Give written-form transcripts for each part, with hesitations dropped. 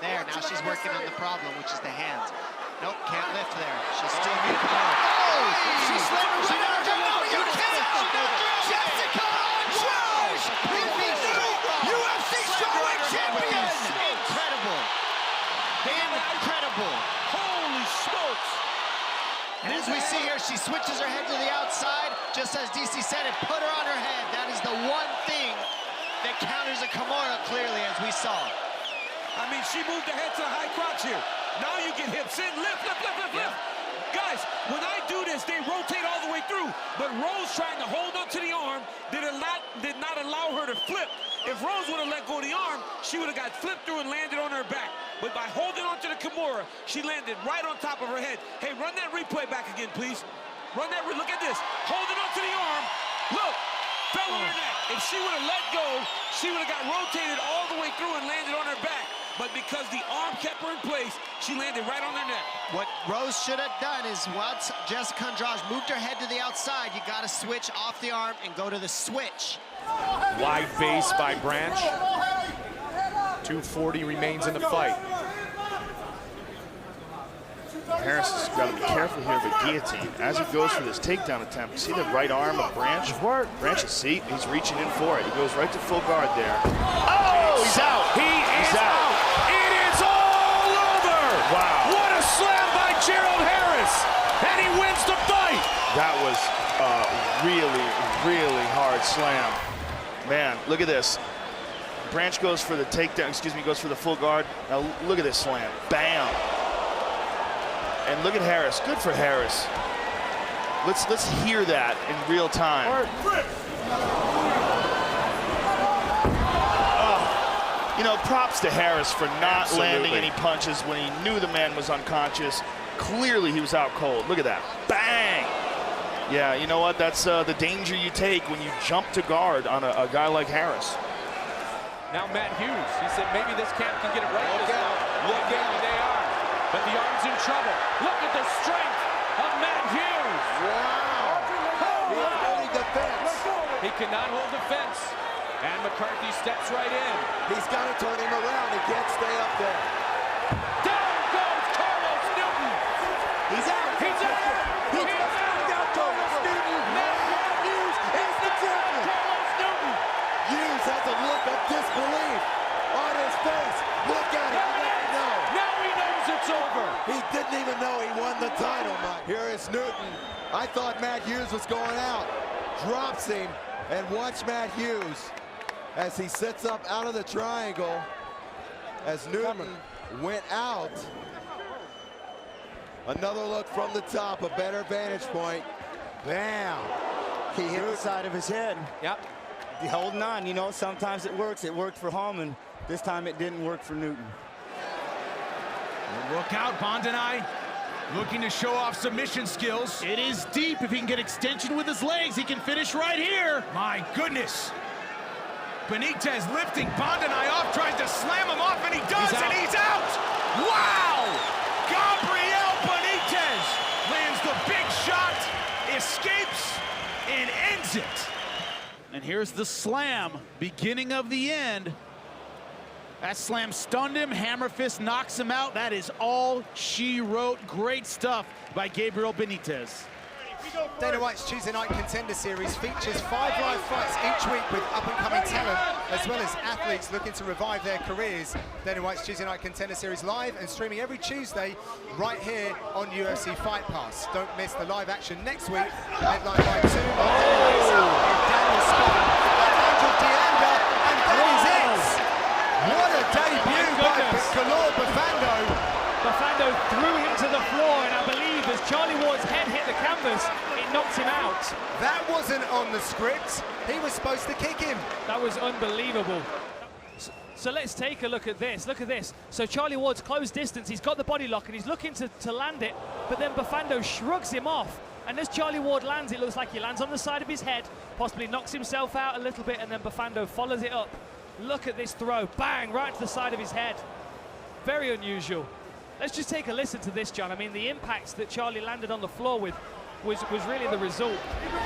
There, now she's working on the problem, which is the hands. Nope, can't lift there. She's still being Kimura. Oh! She slammed her right under. No, you can't! Jessica Andrade! The new UFC strawweight champion! Incredible. Damn incredible. Holy smokes! And as we see here, she switches her head to the outside, just as DC said, and put her on her head. That is the one thing that counters a Kimura clearly, as we saw. I mean, she moved her head to the high crotch here. Now you get hips in, lift. Guys, when I do this, they rotate all the way through. But Rose trying to hold onto the arm did not allow her to flip. If Rose would have let go of the arm, she would have got flipped through and landed on her back. But by holding onto the Kimura, she landed right on top of her head. Hey, run that replay back again, please. Look at this. Holding onto the arm. Look, fell on her neck. If she would have let go, she would have got rotated all the way through and landed on her back. But because the arm kept her in place, she landed right on her neck. What Rose should have done is, once Jessica Andrade moved her head to the outside, you got to switch off the arm and go to the switch. Wide base by Branch. 240 remains in the fight. Harris has got to be careful here of the guillotine. As he goes for this takedown attempt, you see the right arm of Branch? Branch is, see, he's reaching in for it. He goes right to full guard there. Oh, he's out. He's out. It is all over. Wow. What a slam by Gerald Harris. And he wins the fight. That was a really, really hard slam. Man, look at this. Branch goes for the takedown, goes for the full guard. Now look at this slam. Bam. And look at Harris. Good for Harris. Let's hear that in real time. You know, props to Harris for not landing any punches when he knew the man was unconscious. Clearly he was out cold. Look at that. Bang! Yeah, you know what? That's the danger you take when you jump to guard on a guy like Harris. Now Matt Hughes, he said maybe this camp can get it right this time. Look out, they are. But the arm's in trouble. Look at the strength of Matt Hughes. Wow. He's holding the fence. He cannot hold the fence. And McCarthy steps right in. He's got to turn him around. He can't stay up there. Down goes Carlos Newton. He's out. He's out. He's out. Down Carlos Newton. Matt Hughes is the champion. Carlos Newton. Hughes has a look of disbelief on his face. Look at it. Now he knows it's over. He didn't even know he won the title, Mike. Here is Newton. I thought Matt Hughes was going out. Drops him, and watch Matt Hughes as he sits up out of the triangle as Newton went out. Another look from the top, a better vantage point. Bam! He hit the side of his head. Yep. Holding on, you know, sometimes it works. It worked for Holman. This time it didn't work for Newton. Look out, Bondanai. Looking to show off submission skills. It is deep. If he can get extension with his legs, he can finish right here. My goodness. Benitez lifting Bondanai off, tries to slam him off, and he does, and he's out. Wow! Gabriel Benitez lands the big shot, escapes, and ends it. And here's the slam, beginning of the end. That slam stunned him. Hammer fist knocks him out. That is all she wrote. Great stuff by Gabriel Benitez. Dana White's Tuesday Night Contender Series features 5 live fights each week with up-and-coming talent, as well as athletes looking to revive their careers. Dana White's Tuesday Night Contender Series live and streaming every Tuesday right here on UFC Fight Pass. Don't miss the live action next week, headlined by 2 Daniel Scott, Angel Deanda, and that is it! What a debut by Galore Bufando. Bufando threw him to the floor, and I believe as Charlie Ward's head hit the canvas, it knocked him out. That wasn't on the script. He was supposed to kick him. That was unbelievable. So let's take a look at this. Look at this. So Charlie Ward's close distance. He's got the body lock, and he's looking to land it, but then Bufando shrugs him off. And as Charlie Ward lands, it looks like he lands on the side of his head, possibly knocks himself out a little bit, and then Bufando follows it up. Look at this throw. Bang, right to the side of his head. Very unusual. Let's just take a listen to this, John. I mean, the impacts that Charlie landed on the floor with was really the result. Oh!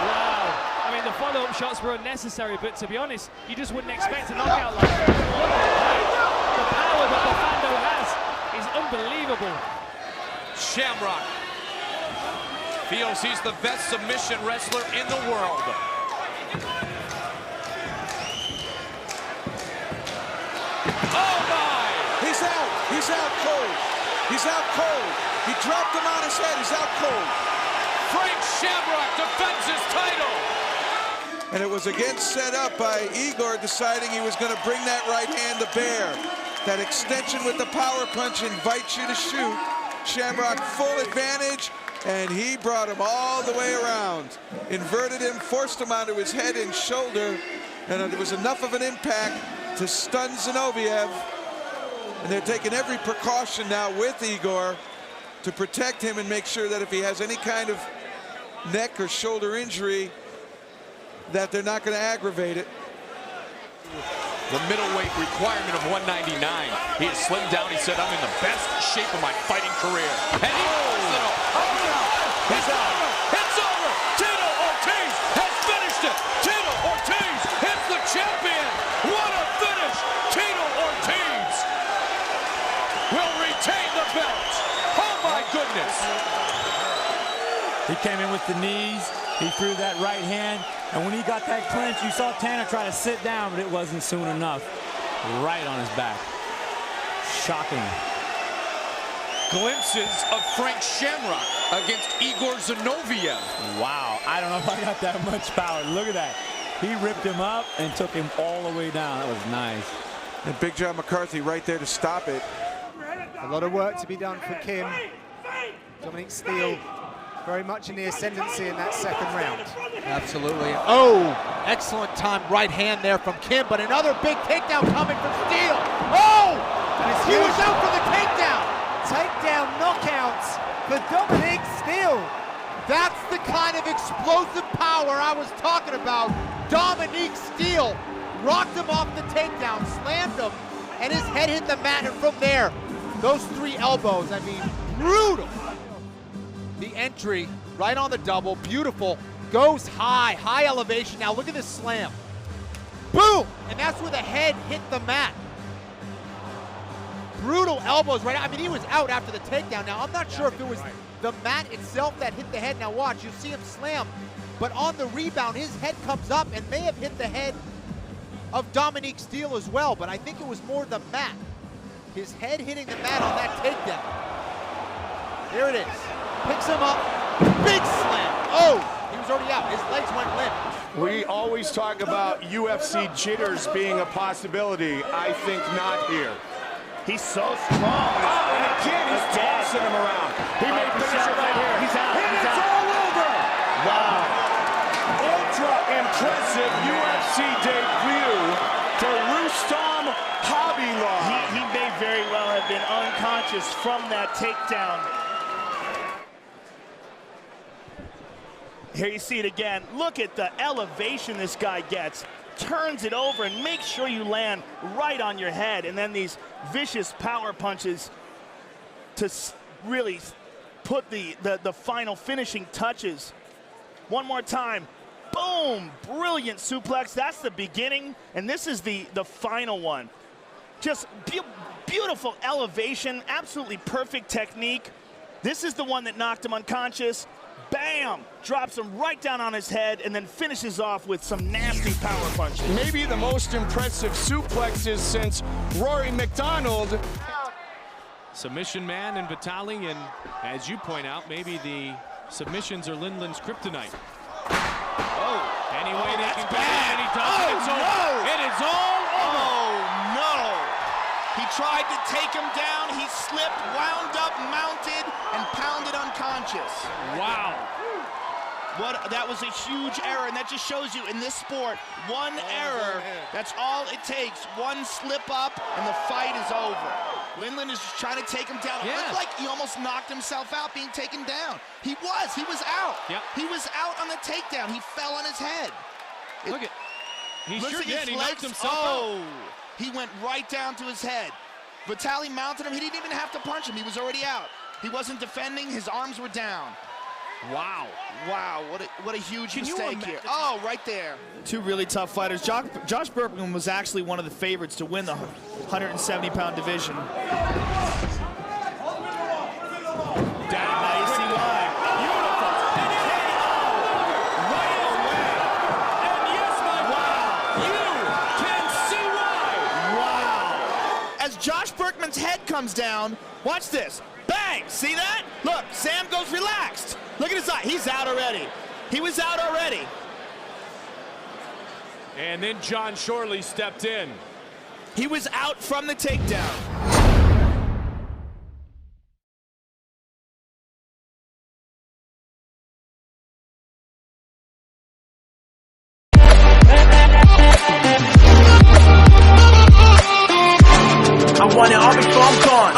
Wow. I mean, the follow-up jump shots were unnecessary, but to be honest, you just wouldn't expect a knockout like that. Look at that. The power that Bafando has is unbelievable. Shamrock feels he's the best submission wrestler in the world. Oh my! He's out. He's out cold. He's out cold. He dropped him on his head. He's out cold. Frank Shamrock defends his title. And it was again set up by Igor deciding he was going to bring that right hand to bear. That extension with the power punch invites you to shoot. Shamrock full advantage, and he brought him all the way around. Inverted him, forced him onto his head and shoulder, and it was enough of an impact to stun Zinoviev. And they're taking every precaution now with Igor to protect him and make sure that if he has any kind of neck or shoulder injury, that they're not going to aggravate it. The middleweight requirement of 199. He has slimmed down. He said, I'm in the best shape of my fighting career. And he forced it up. It's over. It's over. Tito Ortiz has finished it. Tito Ortiz is the champion. What a finish. Tito Ortiz will retain the belt. Oh, my goodness. He came in with the knees. He threw that right hand. And when he got that clinch, you saw Tanner try to sit down, but it wasn't soon enough. Right on his back. Shocking. Glimpses of Frank Shamrock against Igor Zinoviev. Wow, I don't know if I got that much power. Look at that. He ripped him up and took him all the way down. That was nice. And Big John McCarthy right there to stop it. A lot of work to be done for Kim. Dominic Steele very much in the ascendancy in that second round. Absolutely. Oh, excellent time right hand there from Kim, but another big takedown coming from Steele. Oh, he was out for the takedown. Takedown knockouts for Dominic Steele. That's the kind of explosive power I was talking about. Dominic Steele rocked him off the takedown, slammed him, and his head hit the mat, and from there, those 3 elbows, I mean, brutal. The entry, right on the double, beautiful, goes high elevation. Now look at this slam. Boom! And that's where the head hit the mat. Brutal elbows right out. I mean, he was out after the takedown. Now, I'm not sure if it was the mat itself that hit the head. Now watch, you see him slam, but on the rebound, his head comes up and may have hit the head of Dominic Steele as well, but I think it was more the mat. His head hitting the mat on that takedown. There it is. Picks him up, big slam. Oh, he was already out. His legs went limp. We always talk about UFC jitters being a possibility. I think not here. He's so strong. Oh, and again, he's tossing him around. He may finish it right here. He's out. And He's it's out. all over. Wow. Ultra impressive UFC debut for Rustam Khabilov. He may very well have been unconscious from that takedown. Here you see it again. Look at the elevation this guy gets. Turns it over and makes sure you land right on your head. And then these vicious power punches to really put the final finishing touches. One more time. Boom! Brilliant suplex. That's the beginning. And this is the final one. Just beautiful elevation. Absolutely perfect technique. This is the one that knocked him unconscious. Bam! Drops him right down on his head and then finishes off with some nasty power punches. Maybe the most impressive suplexes since Rory McDonald. Submission man and Vitali, and as you point out, maybe the submissions are Lindland's kryptonite. Oh, any way they can get it, and he does it. It's over. It is all over. Oh, no. He tried to take him down. He slipped, wound up, mounted, and pounded unconscious. Wow. That was a huge error, and that just shows you in this sport, one error, that's all it takes. One slip up, and the fight is over. Lindland is just trying to take him down. It looked like he almost knocked himself out being taken down. He was out. Yep. He was out on the takedown. He fell on his head. Look at, he Looks sure like did. his He legs, knocked himself out. He went right down to his head. Vitali mounted him. He didn't even have to punch him. He was already out. He wasn't defending. His arms were down. Wow. Wow, what a huge mistake here. Oh, right there. Two really tough fighters. Josh Berkman was actually one of the favorites to win the 170-pound division. Now you see why. Beautiful. Right away. And yes, my Wow. you can see why. Wow. As Josh Berkman's head comes down, watch this. Bang! See that? Look, Sam goes relaxed. Look at his eye. He's out already. He was out already. And then John Shorley stepped in. He was out from the takedown. I want it all before I'm gone.